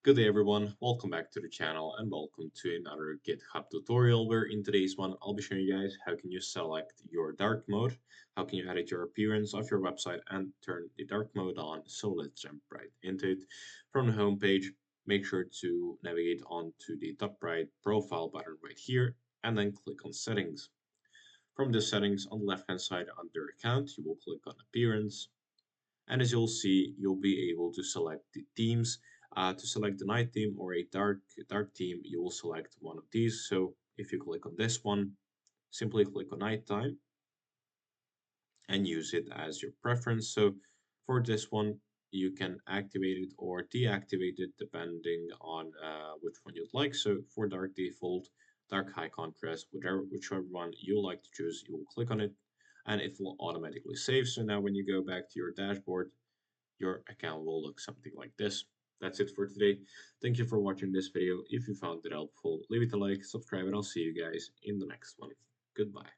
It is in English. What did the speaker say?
Good day everyone, welcome back to the channel and welcome to another GitHub tutorial where in today's one I'll be showing you guys how can you select your dark mode, how can you edit your appearance of your website and turn the dark mode on. So let's jump right into it. From the home page, make sure to navigate onto the top right profile button right here and then click on settings. From the settings on the left hand side under account, you will click on appearance, and as you'll see, you'll be able to select the themes. To select the night theme or a dark theme, you will select one of these. So if you click on this one, simply click on nighttime and use it as your preference. So for this one, you can activate it or deactivate it depending on which one you'd like. So for dark default, dark high contrast, whichever one you like to choose, you will click on it and it will automatically save. So now when you go back to your dashboard, your account will look something like this. That's it for today. Thank you for watching this video. If you found it helpful, leave it a like, subscribe, and I'll see you guys in the next one. Goodbye.